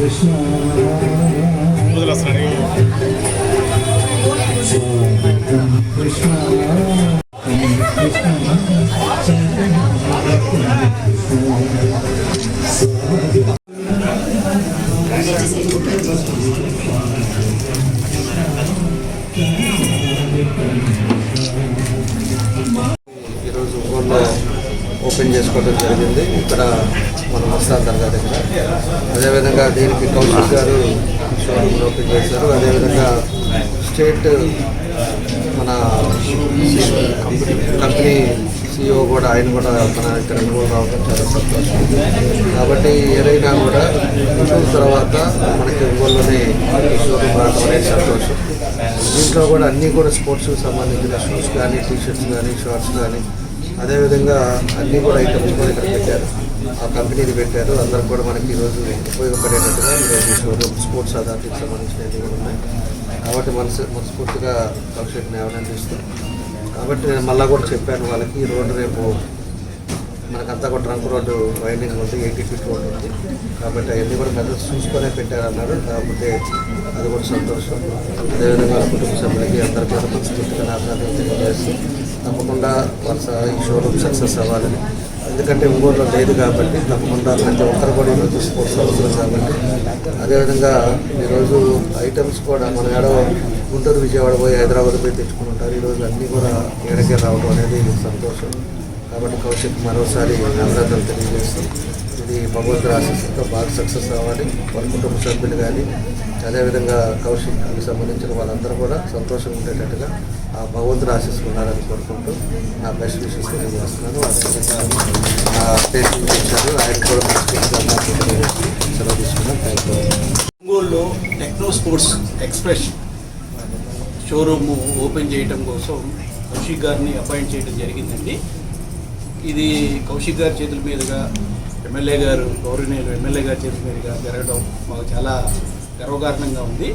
ఈరోజు ఊళ్ళో ఓపెన్ చేసుకోవడం జరిగింది. ఇక్కడ మన మస్తాన్ దర్గా దగ్గర. అదేవిధంగా దీనికి కౌశిక్ గారు షోరూమ్ ఓపెన్ చేశారు. అదేవిధంగా స్టేట్ మన కంపెనీ CEO కూడా ఆయన కూడా మన ఇక్కడ ఇన్వాల్వ్ అవ్వడం చాలా సంతోషం. కాబట్టి ఏదైనా కూడా చూసిన తర్వాత మనకి ఒంగోలులోనే షోరూమ్ రావడం అనేది సంతోషం. దీంట్లో కూడా అన్నీ కూడా స్పోర్ట్స్కి సంబంధించిన షూస్ కానీ, టీషర్ట్స్ కానీ, షార్ట్స్ కానీ, అదేవిధంగా అన్నీ కూడా ఐటమ్స్ కూడా ఇక్కడ పెట్టారు. ఆ కంపెనీని పెట్టారు. అందరికి కూడా మనకి ఈరోజు ఉపయోగపడేటట్టుగా ఈరోజు షోరూమ్ స్పోర్ట్స్ అథారిటీకి సంబంధించినవి కూడా ఉన్నాయి. కాబట్టి మనస్ఫూర్తిగా కౌశిక్ని అభినందిస్తూ, కాబట్టి నేను మళ్ళీ కూడా చెప్పాను వాళ్ళకి, ఈ రోడ్డు రేపు మనకంతా కూడా ట్రంక్ రోడ్డు వైండింగ్ ఉంది, 80 feet రోడ్డు ఉంది. కాబట్టి అవన్నీ కూడా మెథడ్స్ చూసుకొనే పెట్టారన్నారు. కాకపోతే అది కూడా సంతోషం. అదేవిధంగా కుటుంబ సభ్యులకి అందరికీ కూడా మనస్ఫూర్తిగా అభినందనలు తెలియజేస్తూ, తప్పకుండా ఈ షోరూమ్ సక్సెస్ అవ్వాలని, ఎందుకంటే ఒంగోలులో లేదు కాబట్టి తప్పకుండా ప్రతి ఒక్కరు కూడా ఈరోజు స్పోర్ట్స్ అవసరం కాబట్టి. అదేవిధంగా ఈరోజు ఐటమ్స్ కూడా మన ఏడో గుంటూరు, విజయవాడ పోయి హైదరాబాద్ పోయి తెచ్చుకుని ఉంటారు. ఈరోజు అన్నీ కూడా ఏడకే రావడం అనేది సంతోషం. కాబట్టి కౌశిక్ మరోసారి అభినందనలు తెలియజేస్తాం. ఇది భగవంతుడి ఆశీస్సులతో బాగా సక్సెస్ అవ్వాలి. వాళ్ళ కుటుంబ సభ్యులు కానీ, అదేవిధంగా కౌశిక్కి సంబంధించిన వాళ్ళందరూ కూడా సంతోషంగా ఉండేటట్టుగా ఆ భగవంతుడి ఆశీస్సులు ఉండాలని కోరుకుంటూ నా బెస్ట్ విషెస్ తెలియజేస్తున్నాను. అదేవిధంగా స్టేషన్ ఇచ్చారు, ఆయన కూడా సెలవు తీసుకున్నాం. Thank you. ఒంగోలులో Techno Sports Express showroom open చేయడం కోసం కౌశిక్ గారిని అపాయింట్ చేయడం జరిగిందండి. ఇది కౌశిక్ గారి చేతుల మీదుగా ఎమ్మెల్యే గారు, గౌరవనీయులు ఎమ్మెల్యే గారి చేతుల మీదుగా జరగడం మాకు చాలా గర్వకారణంగా ఉంది.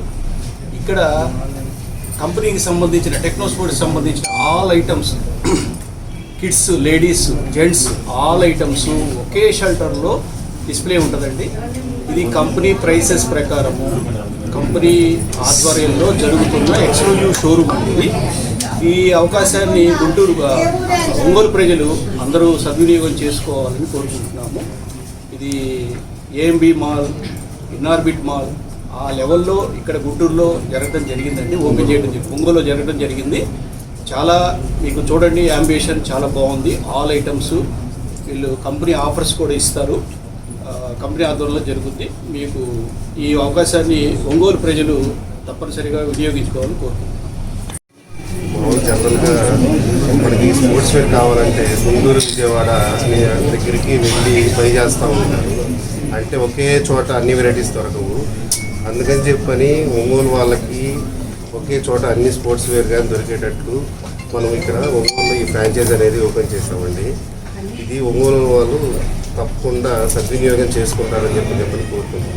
ఇక్కడ కంపెనీకి సంబంధించిన టెక్నో స్పోర్ట్స్కి సంబంధించిన all items, kids, ladies, gents all items ఒకే షెల్టర్లో డిస్ప్లే ఉంటుందండి. ఇది కంపెనీ ప్రైసెస్ ప్రకారము కంపెనీ ఆధ్వర్యంలో జరుగుతున్న ఎక్స్క్లూజివ్ షోరూమ్ ఇది. ఈ అవకాశాన్ని ఒంగోలు ప్రజలు అందరూ సద్వినియోగం చేసుకోవాలని కోరుకుంటున్నాము. ఇది AMB మాల్, ఇన్నార్బిట్ మాల్ ఆ లెవెల్లో ఇక్కడ గుంటూరులో జరగడం జరిగిందండి. ఓపెన్ చేయడం ఒంగోలులో జరగడం జరిగింది. చాలా మీకు చూడండి, యాంబిషన్ చాలా బాగుంది. ఆల్ ఐటమ్స్ వీళ్ళు కంపెనీ ఆఫర్స్ కూడా ఇస్తారు. కంపెనీ ఆధ్వర్యంలో జరుగుతుంది. మీకు ఈ అవకాశాన్ని ఒంగోలు ప్రజలు తప్పనిసరిగా వినియోగించుకోవాలని కోరుకుంటున్నాను. జనరల్గా మనకి స్పోర్ట్స్ వేర్ కావాలంటే గుంటూరు, విజయవాడ దగ్గరికి వెళ్ళి పని చేస్తూ ఉంటారు. అంటే ఒకే చోట అన్ని వెరైటీస్ దొరకవు. అందుకని చెప్పని ఒంగోలు వాళ్ళకి ఒకే చోట అన్ని స్పోర్ట్స్ వేర్ కానీ దొరికేటట్టు మనం ఇక్కడ ఒంగోలులో ఈ ఫ్రాంచైజ్ అనేది ఓపెన్ చేస్తామండి. ఇది ఒంగోలు వాళ్ళు తప్పకుండా సద్వినియోగం చేసుకుంటారని చెప్పని కోరుకుంటున్నాం.